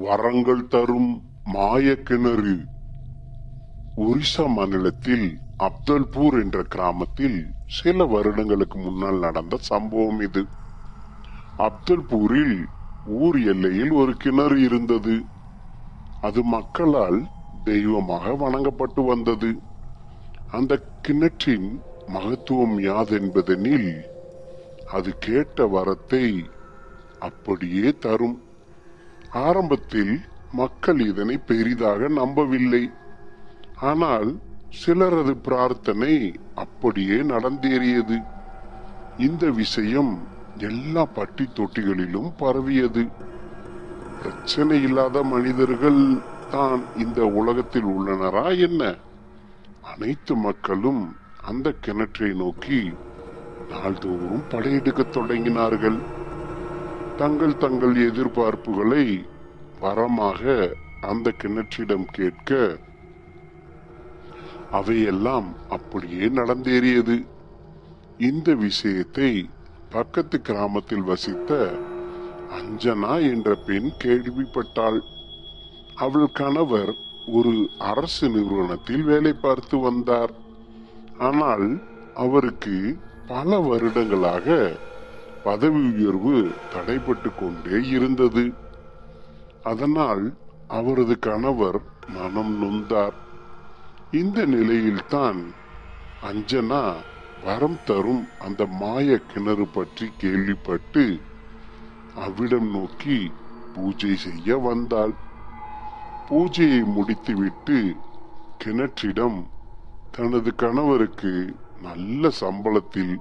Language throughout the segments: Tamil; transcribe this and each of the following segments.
வரங்கள் தரும் மாய கிணறு. ஒரிசா மாநிலத்தில் அப்தல்பூர் என்ற கிராமத்தில் சில வருடங்களுக்கு முன்னால் நடந்த சம்பவம் இது. அப்தல்பூரில் ஊர் எல்லையில் ஒரு கிணறு இருந்தது. அது மக்களால் தெய்வமாக வணங்கப்பட்டு வந்தது. அந்த கிணற்றின் மகத்துவம் யாதென்பதெனில் அது கேட்ட வரத்தை அப்படியே தரும். ஆரம்பத்தில் மக்கள் இதனை பெரிதாக நம்பவில்லை. ஆனால் சிலரது பிரார்த்தனை அப்படியே நடந்தேறியது. இந்த விஷயம் எல்லா பட்டி தொட்டிகளிலும் பரவியது. பிரச்சனை இல்லாத மனிதர்கள் தான் இந்த உலகத்தில் உள்ளனரா என்ன? அனைத்து மக்களும் அந்த கிணற்றை நோக்கி நாள்தோறும் படையெடுக்க தொடங்கினார்கள். தங்கள் தங்கள் எதிர்பார்ப்புகளை வரமாக அந்த கிணற்றிடம் கேட்க அவையெல்லாம் அப்படியே நடந்தேறியது. இந்த விஷயத்தை பக்கத்து கிராமத்தில் வசித்த அஞ்சனா என்ற பெண் கேள்விப்பட்டாள். அவள் கணவர் ஒரு அரசு நிறுவனத்தில் வேலை பார்த்து வந்தார். ஆனால் அவருக்கு பல வருடங்களாக பதவி உயர்வு தடைபட்டு கொண்டே இருந்தது. அதனால் அவரது கணவர் மனம் நொந்தார். இந்த நிலையில்தான் அஞ்சனா வரம் தரும் அந்த மாய கிணறு பற்றி கேள்விப்பட்டு அவ்விடம் நோக்கி பூஜை செய்ய வந்தாள். பூஜையை முடித்துவிட்டு கிணற்றிடம் தனது கணவருக்கு நல்ல சம்பளத்தில்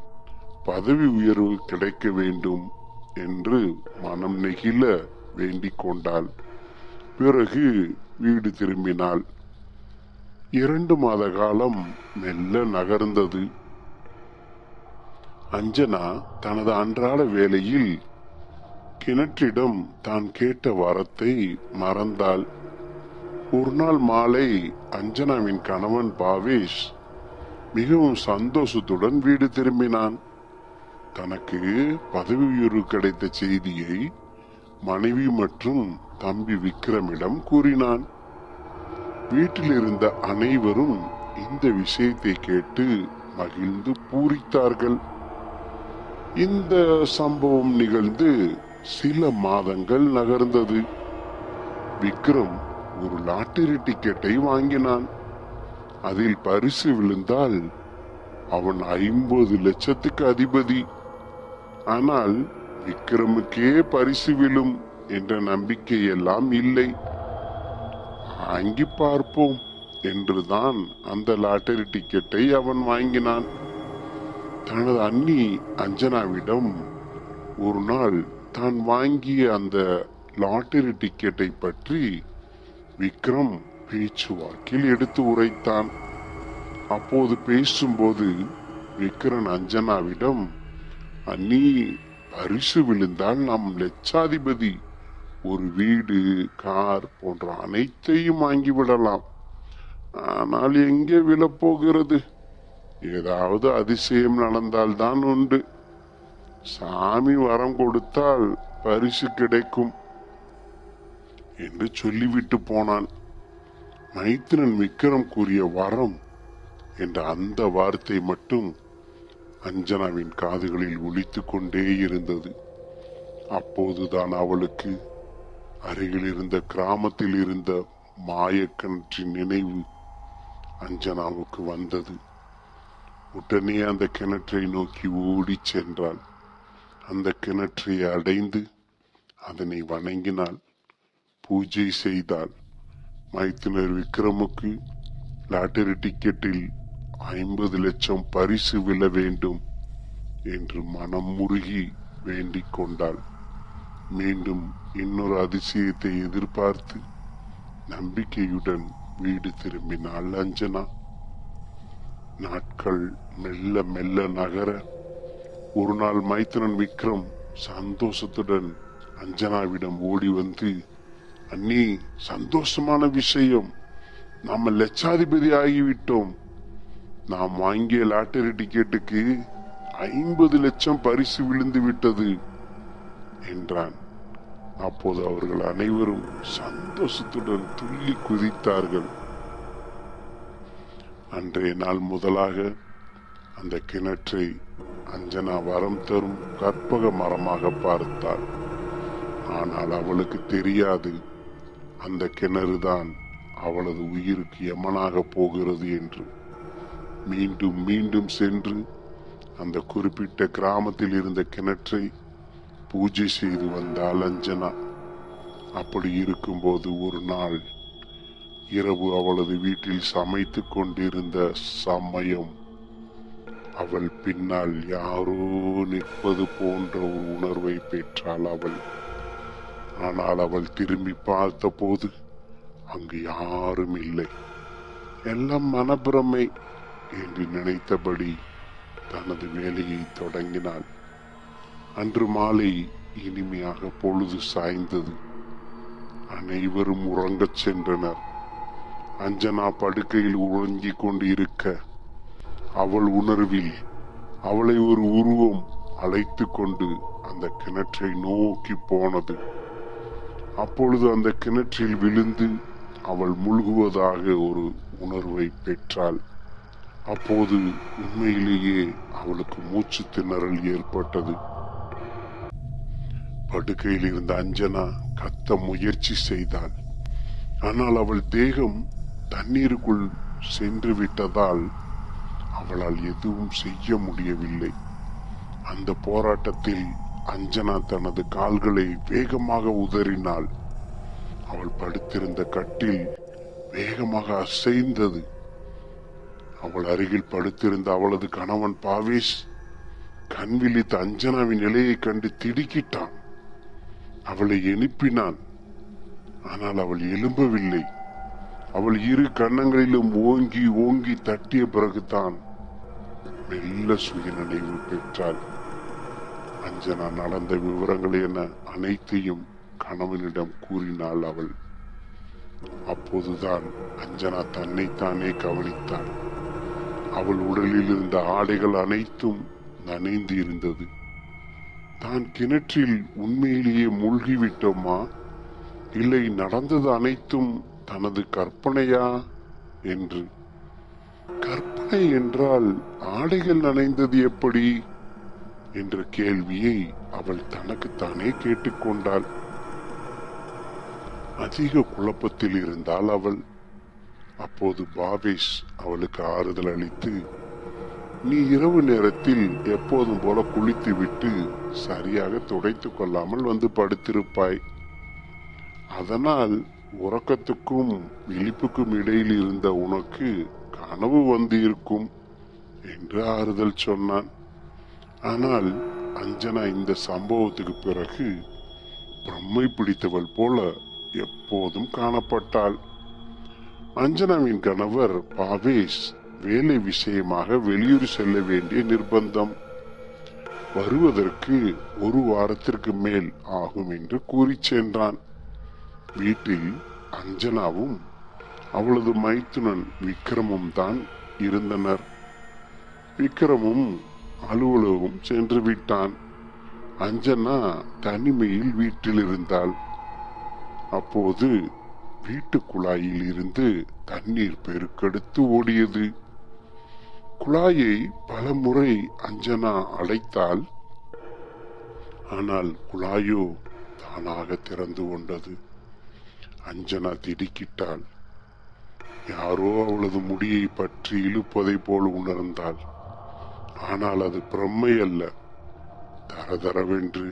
பதவி உயர்வு கிடைக்க வேண்டும் என்று மனம் நெகிழ வேண்டிக் கொண்டாள். பிறகு வீடு திரும்பினாள். 2 மாத காலம் மெல்ல நகர்ந்தது. அஞ்சனா தனது அன்றாட வேலையில் கிணற்றிடம் தான் கேட்ட வரத்தை மறந்தாள். ஒரு நாள் மாலை அஞ்சனாவின் கணவன் பாவேஷ் மிகவும் சந்தோஷத்துடன் வீடு திரும்பினான். தனக்கு பதவி உயர்வு கிடைத்த செய்தியை மனைவி மற்றும் தம்பி விக்ரமிடம் கூறினான். வீட்டில் இருந்த அனைவரும் இந்த விஷயத்தை கேட்டு மகிழ்ந்து பூரித்தார்கள். இந்த சம்பவம் நிகழ்ந்து சில மாதங்கள் நகர்ந்தது. விக்ரம் ஒரு லாட்டரி டிக்கெட்டை வாங்கினான். அதில் பரிசு விழுந்தால் அவன் 50 லட்சத்துக்கு அதிபதி. ஆனால் விக்ரமுக்கே பரிசு விழும் என்ற நம்பிக்கை எல்லாம் இல்லை. வாங்கி பார்ப்போம் என்றுதான் அந்த லாட்டரி டிக்கெட்டை அவன் வாங்கினான். தனது அண்ணி அஞ்சனாவிடம் ஒரு நாள் தான் வாங்கிய அந்த லாட்டரி டிக்கெட்டை பற்றி விக்ரம் பேச்சுவாக்கில் எடுத்து உரைத்தான். அப்போது பேசும்போது விக்ரன் அஞ்சனாவிடம், அண்ணி, பரிசு விழுந்தால் நாம் லட்சாதிபதி, ஒரு வீடு, கார் போன்ற அனைத்தையும் வாங்கிவிடலாம். ஆனால் எங்கே விழப்போகிறது? ஏதாவது அதிசயம் நடந்தால்தான் உண்டு. சாமி வரம் கொடுத்தால் பரிசு கிடைக்கும் என்று சொல்லிவிட்டு போனான். மைத்திரன் விக்ரம் கூறிய வரம் என்ற அந்த வார்த்தை மட்டும் அஞ்சனாவின் காதுகளில் ஒலித்துக் கொண்டே இருந்தது. அப்போதுதான் அவளுக்கு அருகில் இருந்த கிராமத்தில் இருந்த மாயக்கிணற்றின் நினைவு அஞ்சனாவுக்கு வந்தது. உடனே அந்த கிணற்றை நோக்கி ஓடி சென்றாள். அந்த கிணற்றை அடைந்து அதனை வணங்கினாள், பூஜை செய்தாள். மைத்துனர் விக்ரமுக்கு லாட்டரி டிக்கெட்டில் 50 லட்சம் பரிசு விழ வேண்டும் என்று மனம் முருகி வேண்டிக் கொண்டாள். மீண்டும் இன்னொரு அதிசயத்தை எதிர்பார்த்து நம்பிக்கையுடன் வீடு திரும்பினாள் அஞ்சனா. நாட்கள் மெல்ல மெல்ல நகர ஒரு நாள் மைத்துனன் விக்ரம் சந்தோஷத்துடன் அஞ்சனாவிடம் ஓடி வந்து, அண்ணி, சந்தோஷமான விஷயம், நாம லட்சாதிபதி ஆகிவிட்டோம். நாம் வாங்கிய லாட்டரி டிக்கெட்டுக்கு 50 லட்சம் பரிசு விழுந்து விட்டது என்றான். அப்போது அவர்கள் அனைவரும் சந்தோஷத்துடன் துள்ளி குதித்தார்கள். அன்றைய நாள் முதலாக அந்த கிணற்றை அஞ்சனா வரம் தரும் கற்பக மரமாக பார்த்தாள். ஆனால் அவளுக்கு தெரியாது அந்த கிணறுதான் அவளது உயிருக்கு யமனாக போகிறது என்று. மீண்டும் மீண்டும் சென்று அந்த குறிப்பிட்ட கிராமத்தில் இருந்த கிணற்றை பூஜை செய்து வந்தாள் அஞ்சனா. அப்படி இருக்கும்போது ஒரு நாள் இரவு அவளது வீட்டில் சமைத்து கொண்டிருந்த சமயம் அவள் பின்னால் யாரோ நிற்பது போன்ற ஒரு உணர்வை பெற்றாள் அவள். ஆனால் அவள் திரும்பி பார்த்த போது அங்கு யாரும் இல்லை. எல்லாம் மனப்பிரமை என்று நினைத்தபடி தனது வேலையை தொடங்கினாள். அன்று மாலை இனிமையாக பொழுது சாய்ந்தது. அனைவரும் உறங்கச் சென்றனர். அஞ்சனா படுக்கையில் உறங்கிக் கொண்டு இருக்க அவள் உணர்வில் அவளை ஒரு உருவம் அழைத்து கொண்டு அந்த கிணற்றை நோக்கி போனது. அப்பொழுது அந்த கிணற்றில் விழுந்து அவள் முழுகுவதாக ஒரு உணர்வை பெற்றாள். அப்போது உண்மையிலேயே அவளுக்கு மூச்சு திணறல் ஏற்பட்டது. படுக்கையில் இருந்த அஞ்சனா கத்த முயற்சி செய்தாள். ஆனால் அவள் தேகம் தண்ணீருக்குள் சென்று விட்டதால் அவளால் எதுவும் செய்ய முடியவில்லை. அந்த போராட்டத்தில் அஞ்சனா தனது கால்களை வேகமாக உதறினாள். அவள் படுத்திருந்த கட்டில் வேகமாக அசைந்தது. அவள் அருகில் படுத்திருந்த அவளது கணவன் பாவேஷ் கண் விழித்த அஞ்சனாவின் நிலையை கண்டு திடுக்கிட்டான். அவளை எழுப்பினான். ஆனால் அவள் எழும்பவில்லை. அவள் இரு கன்னங்களிலும் ஓங்கி ஓங்கி தட்டிய பிறகுதான் மெல்ல சுயநினைவு பெற்றாள். அஞ்சனா நடந்த விவரங்கள் என அனைத்தையும் கணவனிடம் கூறினாள் அவள். அப்போதுதான் அஞ்சனா தன்னைத்தானே கவனித்தாள். அவள் உடலில் இருந்த ஆடைகள் அனைத்தும் நனைந்து இருந்தது. தான் கிணற்றில் உண்மையிலேயே மூழ்கிவிட்டோமா, இல்லை நடந்தது அனைத்தும் தனது கற்பனையா என்று. கற்பனை என்றால் ஆடைகள் நனைந்தது எப்படி என்ற கேள்வியை அவள் தனக்குத்தானே கேட்டுக்கொண்டாள். அதிக குழப்பத்தில் இருந்தாள் அவள். அப்போது பாவேஷ் அவளுக்கு ஆறுதல் அளித்து, நீ இரவு நேரத்தில் எப்போதும் போல குளித்து விட்டு சரியாக துடைத்துக் கொள்ளாமல் வந்து படுத்திருப்பாய். அதனால் உறக்கத்துக்கும் விழிப்புக்கும் இடையில் இருந்த உனக்கு கனவு வந்து இருக்கும் என்று ஆறுதல் சொன்னான். ஆனால் அஞ்சனா இந்த சம்பவத்துக்கு பிறகு பிரம்மை பிடித்தவள் போல எப்போதும் காணப்பட்டாள். அஞ்சனாவின் கணவர் பாவேஷ் வேலை விஷயமாக வெளியூர் செல்ல வேண்டிய நிர்பந்தம். வருவதற்கு ஒரு வாரத்திற்கு மேல் ஆகும் என்று கூறி சென்றான். வீட்டில் அஞ்சனாவும் அவளது மைத்துனன் விக்ரமும் தான் இருந்தனர். விக்ரமும் அலுவலகம் சென்று விட்டான். அஞ்சனா தனிமையில் வீட்டில் இருந்தாள். அப்போது வீட்டு குழாயில் இருந்து தண்ணீர் பெருக்கெடுத்து ஓடியது. குழாயை பல முறை அஞ்சனா அடைத்தாள். ஆனால் குழாயோ தானாக திறந்து கொண்டது. அஞ்சனா திடுக்கிட்டாள். யாரோ அவளது முடியை பற்றி இழுப்பதை போல் உணர்ந்தாள். ஆனால் அது பிரம்மை அல்ல. தரதரவென்று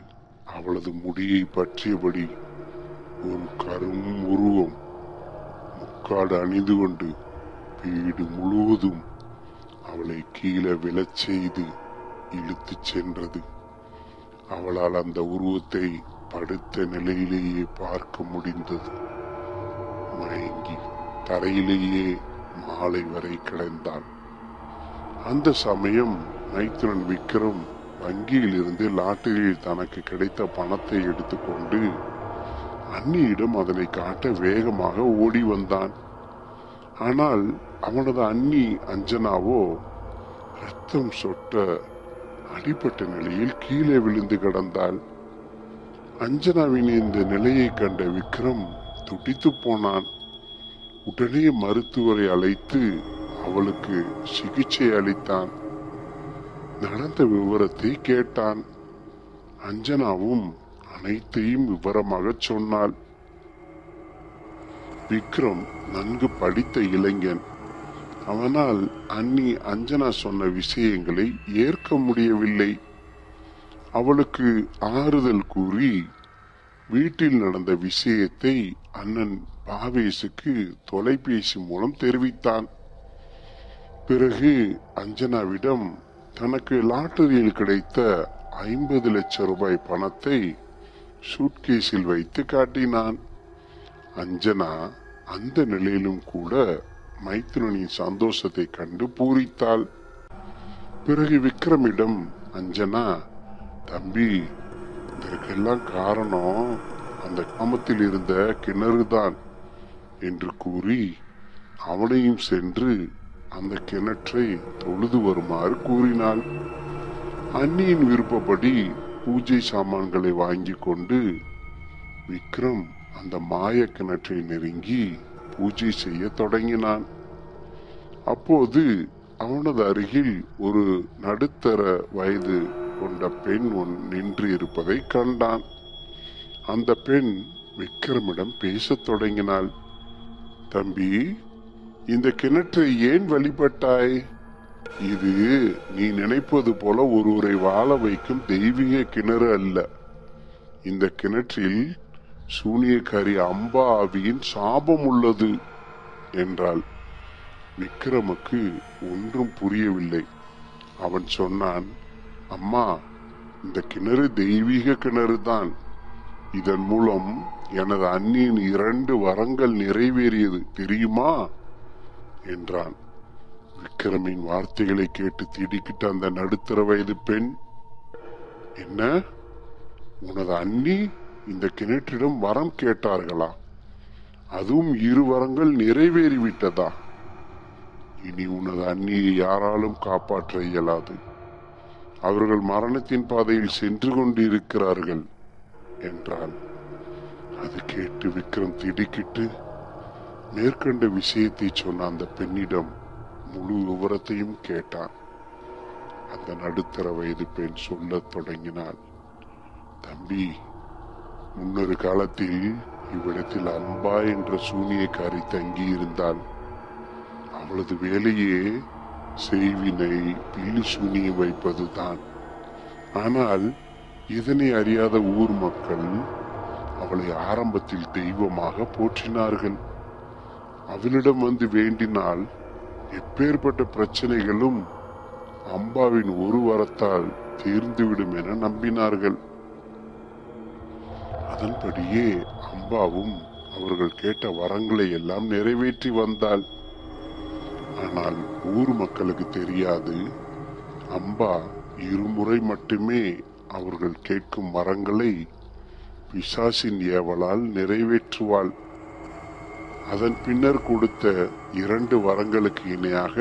அவளது முடியை பற்றியபடி ஒரு கரும் உருவம் முக்காடு அணிந்து கொண்டு வீடு முழுவதும் அவளை கீழே விழச் செய்து இழுத்து சென்றது. அவளால் அந்த உருவத்தை படுத்த நிலையிலேயே பார்க்க முடிந்தது. மயங்கி தரையிலேயே மாலை வரை கிடந்தாள். அந்த சமயம் மைத்துனன் விக்ரம் வங்கியில் இருந்து லாட்டரியில் தனக்கு கிடைத்த பணத்தை எடுத்துக்கொண்டு அண்ணியிடம் அதனை காட்ட வேகமாக ஓடி வந்தான். ஆனால் அவனது அண்ணி அஞ்சனாவோ ரத்தம் சொட்ட அடிபட்ட நிலையில் கீழே விழுந்து கிடந்தாள். அஞ்சனாவின் இந்த நிலையை கண்ட விக்ரம் துடித்து போனான். உடனே மருத்துவரை அழைத்து அவளுக்கு சிகிச்சை அளித்தான். நடந்த விவரத்தை கேட்டான். அஞ்சனாவும் அனைத்தையும் விவரமாக சொன்னாள். விக்ரம் நன்கு படித்த இளைஞன். அவனால் அண்ணி அஞ்சனா சொன்ன விஷயங்களை ஏற்க முடியவில்லை. அவளுக்கு ஆறுதல் கூறி வீட்டில் நடந்த விஷயத்தை அண்ணன் பாவேசுக்கு தொலைபேசி மூலம் தெரிவித்தான். பிறகு அஞ்சனாவிடம் தனக்கு லாட்டரியில் கிடைத்த 50 லட்சம் ரூபாய் பணத்தை சூட்கேஸில் வைத்து காட்டினான். அஞ்சனா அந்த நிலையிலும் கூட மைத்துனனின் சந்தோஷத்தை கண்டு பூரித்தாள். பிறகு விக்ரமிடம் அஞ்சனா, தம்பி, இதற்கெல்லாம் காரணம் அந்த கிராமத்தில் இருந்த கிணறுதான் என்று கூறி அவனையும் சென்று அந்த கிணற்றை தொழுது வருமாறு கூறினாள். அண்ணியின் விருப்பப்படி பூஜை சாமான்களை வாங்கி கொண்டு விக்ரம் அந்த மாய கிணற்றை நெருங்கி பூஜை செய்ய தொடங்கினான். அப்போது அவனது அருகில் ஒரு நடுத்தர வயது கொண்ட பெண் நின்று இருப்பதை கண்டான். அந்த பெண் விக்ரமிடம் பேசத் தொடங்கினாள். தம்பி, இந்த கிணற்றை ஏன் வழிபட்டாய்? இது நீ நினைப்பது போல ஒருவரை வாழ வைக்கும் தெய்வீக கிணறு அல்ல. இந்த கிணற்றில் சூனியக்காரி அம்பா ஆவியின் சாபம் உள்ளது என்றாள். விக்ரமுக்கு ஒன்றும் புரியவில்லை. அவன் சொன்னான், அம்மா, இந்த கிணறு தெய்வீக கிணறு தான். இதன் மூலம் எனது அண்ணியின் 2 வரங்கள் நிறைவேறியது தெரியுமா என்றான். விக்ரமின் வார்த்தைகளை கேட்டு திடுக்கிட்ட அந்த நடுத்தர வயது பெண், என்ன, உனது அண்ணி இந்த கிணற்றிடம் வரம் கேட்டார்களா? அதுவும் 2 வரங்கள் நிறைவேறிவிட்டதா? இனி உனது அண்ணியை யாராலும் காப்பாற்ற இயலாது. அவர்கள் மரணத்தின் பாதையில் சென்று கொண்டிருக்கிறார்கள் என்றாள். அது கேட்டு விக்ரம் திடுக்கிட்டு மேற்கண்ட விஷயத்தை சொன்ன அந்த பெண்ணிடம் முழு விவரத்தையும் கேட்டான். அந்த நடுத்தர வயது பெண் சொல்லத் தொடங்கினாள். தம்பி, முன்னொரு காலத்தில் இவ்விடத்தில் அம்பா என்ற சூனியக்காரி தங்கி இருந்தாள். அவளது வேலையே செய்வினை பில்லி சூனியம் வைப்பதுதான். ஆனால் இதனை அறியாத ஊர் மக்கள் அவளை ஆரம்பத்தில் தெய்வமாக போற்றினார்கள். அவளிடம் வந்து வேண்டினால் எப்பேற்பட்ட பிரச்சனைகளும் அம்பாவின் ஒரு வரத்தால் தீர்ந்துவிடும் என நம்பினார்கள். அதன்படியே அம்பாவும் அவர்கள் கேட்ட வரங்களை எல்லாம் நிறைவேற்றி வந்தாள். ஆனால் ஊர் மக்களுக்கு தெரியாது, அம்பா 2 முறை மட்டுமே அவர்கள் கேட்கும் வரங்களை பிசாசின் ஏவலால் நிறைவேற்றுவாள். அதன் பின்னர் கொடுத்த 2 வரங்களுக்கு இணையாக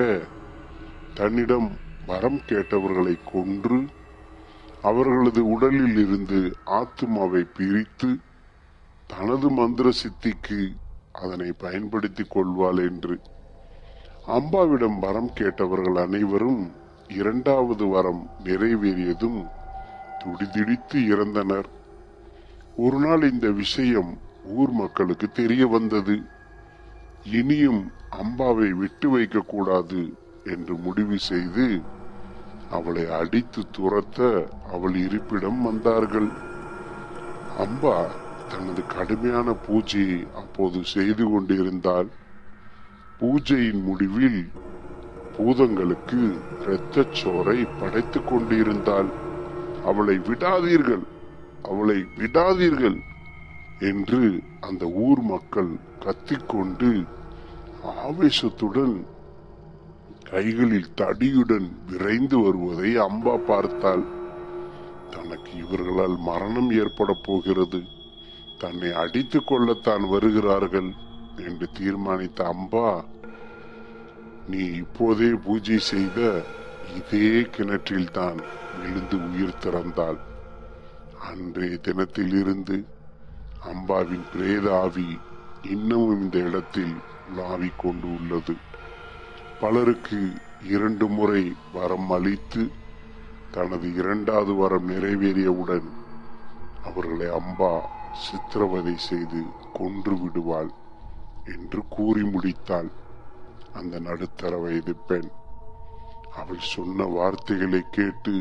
தன்னிடம் வரம் கேட்டவர்களை கொன்று அவர்களது உடலில் இருந்து ஆத்துமாவை பிரித்து தனது மந்திர சித்திக்கு அதனை பயன்படுத்திக் கொள்வாள் என்று. அம்பாவிடம் வரம் கேட்டவர்கள் அனைவரும் 2வது வரம் நிறைவேறியதும் துடிதுடித்து இறந்தனர். ஒரு நாள் இந்த விஷயம் ஊர் மக்களுக்கு தெரிய வந்தது. இனியும் அம்பாவை விட்டு வைக்க கூடாது என்று முடிவு செய்து அவளை அடித்து துரத்த அவள் இருப்பிடம் வந்தார்கள். அம்பா தனது கடுமையான பூஜையை அப்போது செய்து கொண்டிருந்தாள். பூஜையின் முடிவில் பூதங்களுக்கு இரத்தச் சோறை படைத்துக் கொண்டிருந்தாள். அவளை விடாதீர்கள், அவளை விடாதீர்கள் என்று அந்த ஊர் மக்கள் கத்திக்கொண்டு ஆவேசத்துடன் கைகளில் தடியுடன் விரைந்து வருவதை அம்பா பார்த்தாள். தனக்கு இவர்களால் மரணம் ஏற்பட போகிறது, தன்னை அடித்துக் கொள்ளத்தான் வருகிறார்கள் என்று தீர்மானித்த அம்பா, நீ இப்போதே பூஜை செய்த இதே கிணற்றில்தான் விழுந்து உயிர் திறந்தாள். அன்றைய தினத்தில் இருந்து அம்பாவின் பிரேத ஆவி இன்னமும் இந்த இடத்தில் உலாவிக் கொண்டு உள்ளது. பலருக்கு 2 முறை வரம் அளித்து தனது 2வது வரம் நிறைவேறியவுடன் அவர்களை அம்பா சித்திரவதை செய்து கொன்று விடுவாள் என்று கூறி முடித்தாள் அந்த நடுத்தர வயது பெண். அவள் சொன்ன வார்த்தைகளை கேட்டு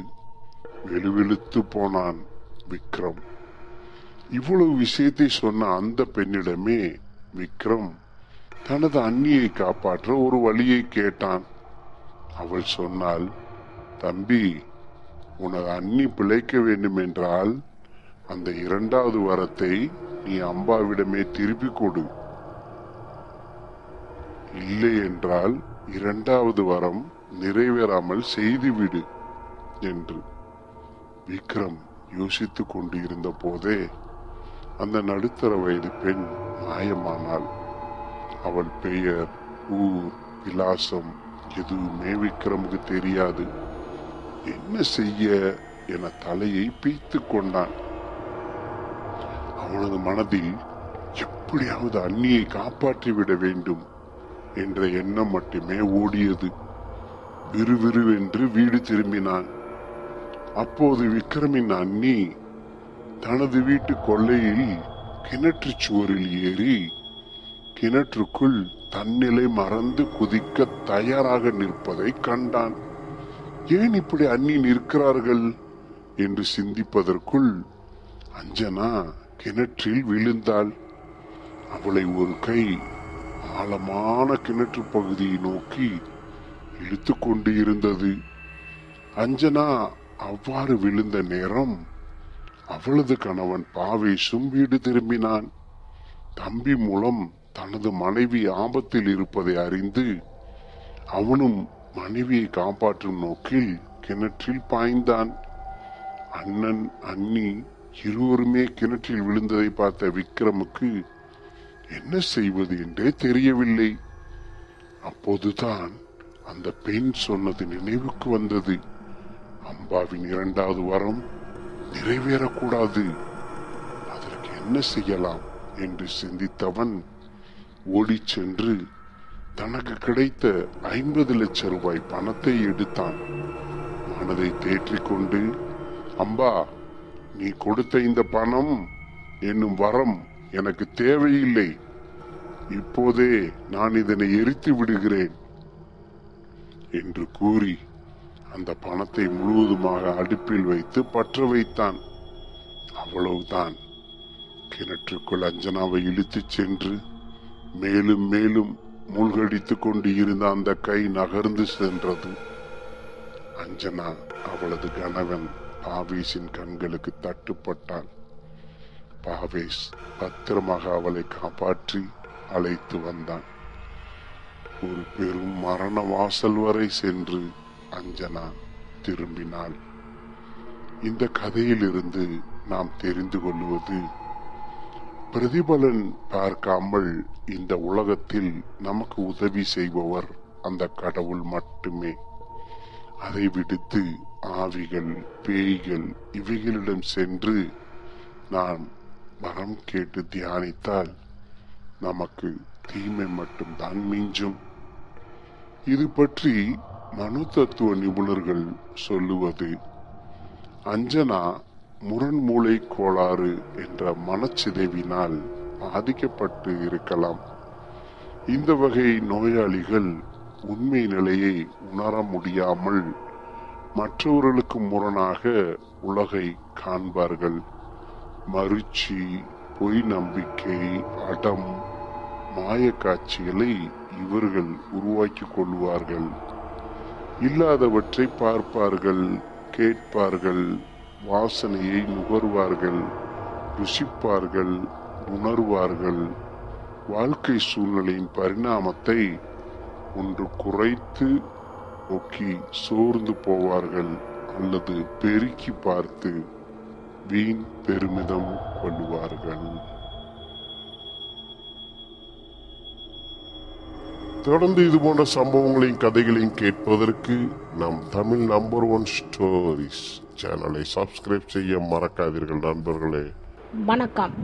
வெளுவெளுத்து போனான் விக்ரம். இவ்வளவு விஷயத்தை சொன்ன அந்த பெண்ணிடமே விக்ரம் தனது அண்ணியை காப்பாற்ற ஒரு வழியை கேட்டான். அவள் சொன்னாள், தம்பி, உனது அண்ணி பிழைக்க வேண்டும் என்றால் அந்த 2வது வரத்தை நீ அம்பாவிடமே திருப்பி கொடு. இல்லை என்றால் 2வது வரம் நிறைவேறாமல் செய்துவிடு என்று. விக்ரம் யோசித்துக் கொண்டு இருந்த போதே அந்த நடுத்தர வயது பெண் மாயமானாள். அவள் பெயர், ஊர், விலாசம் எதுவுமே விக்ரமுக்கு தெரியாது. என்ன செய்ய என தலையை பீய்த்து கொண்டான். அவனது மனதில் எப்படியாவது அண்ணியை காப்பாற்றிவிட வேண்டும் என்ற எண்ணம் மட்டுமே ஓடியது. விறுவிறுவென்று வீடு திரும்பினான். அப்போது விக்ரமின் அண்ணி தனது வீட்டு கொல்லையில் கிணற்று சுவரில் ஏறி கிணற்றுக்குள் தன்னிலை மறந்து குதிக்க தயாராக நிற்பதை கண்டான். ஏன் இப்படி அண்ணி நிற்கிறார்கள் என்று சிந்திப்பதற்குள் அஞ்சனா கிணற்றில் விழுந்தாள். அவளை ஒரு கை ஆழமான கிணற்று பகுதியை நோக்கி இழுத்து கொண்டு இருந்தது. அஞ்சனா அவ்வாறு விழுந்த நேரம் அவளது கணவன் பாவேஷும் வீடு திரும்பினான். தம்பி மூலம் தனது மனைவி ஆபத்தில் இருப்பதை அறிந்து அவனும் மனைவியை காப்பாற்றும் நோக்கில் கிணற்றில் பாய்ந்தான். அண்ணன் அண்ணி இருவருமே கிணற்றில் விழுந்ததை பார்த்த விக்ரமுக்கு என்ன செய்வது என்றே தெரியவில்லை. அப்போதுதான் அந்த பெண் சொன்னது நினைவுக்கு வந்தது. அம்பாவின் 2வது வரம் நிறைவேறக்கூடாது. அதற்கு என்ன செய்யலாம் என்று சிந்தித்தவன் ஓடிச் சென்று தனக்கு கிடைத்த 50 லட்சம் ரூபாய் பணத்தை எடுத்தான். மனதை தேற்றிக்கொண்டு, அம்பா, நீ கொடுத்த இந்த பணம் என்னும் வரம் எனக்கு தேவையில்லை. இப்போதே நான் இதனை எரித்து விடுகிறேன் என்று கூறி அந்த பணத்தை முழுவதுமாக அடுப்பில் வைத்து பற்ற வைத்தான். அவ்வளவுதான். கிணற்றுக்குள் அஞ்சனாவை இழுத்துச் சென்று மேலும் மேலும் மூழ்கடித்துக் கொண்டு இருந்த அந்த கை நகர்ந்து சென்றது. அஞ்சனா அவளது கணவன் பாவேஷின் கண்களுக்கு தட்டுப்பட்டாள். பாவேஷ் பத்திரமாக அவளை காப்பாற்றி அழைத்து வந்தான். ஒரு பெரும் மரண வாசல் வரை சென்று அஞ்சனா திரும்பினாள். இந்த கதையிலிருந்து நாம் தெரிந்து கொள்வது, பிரதிபலன் பார்க்காமல் இந்த உலகத்தில் நமக்கு உதவி செய்பவர் அந்த கடவுள் மட்டுமே. அதை விடுத்து ஆவிகள், பேய்கள் இவைகளிடம் சென்று நாம் வரம் கேட்டு தியானித்தால் நமக்கு தீமை மட்டும்தான் மிஞ்சும். இது பற்றி மனு தத்துவ நிபுணர்கள் சொல்லுவது, அஞ்சனா முரண்மூளை கோளாறு என்ற மனச்சிதைவினால் பாதிக்கப்பட்டு இருக்கலாம். இந்த வகை நோயாளிகள் உண்மை நிலையை உணர முடியாமல் மற்றவர்களுக்கு முரணாக உலகை காண்பார்கள். மறுச்சி, பொய் நம்பிக்கை, அடம், மாய காட்சிகளை இவர்கள் உருவாக்கி கொள்வார்கள். இல்லாதவற்றை பார்ப்பார்கள், கேட்பார்கள், வாசனையை நுகர்வார்கள், ருசிப்பார்கள், உணர்வார்கள். வாழ்க்கை சூழ்நிலையின் பரிணாமத்தை ஒன்று குறைத்து நோக்கி சோர்ந்து போவார்கள் அல்லது பெருக்கி பார்த்து வீண் பெருமிதம் கொள்வார்கள். தொடர்ந்து இது போன்ற சம்பவங்களையும் கதைகளையும் கேட்பதற்கு நம் தமிழ் நம்பர் 1 ஸ்டோரிஸ் சேனலை சப்ஸ்கிரைப் செய்ய மறக்காதீர்கள் நண்பர்களே. வணக்கம்.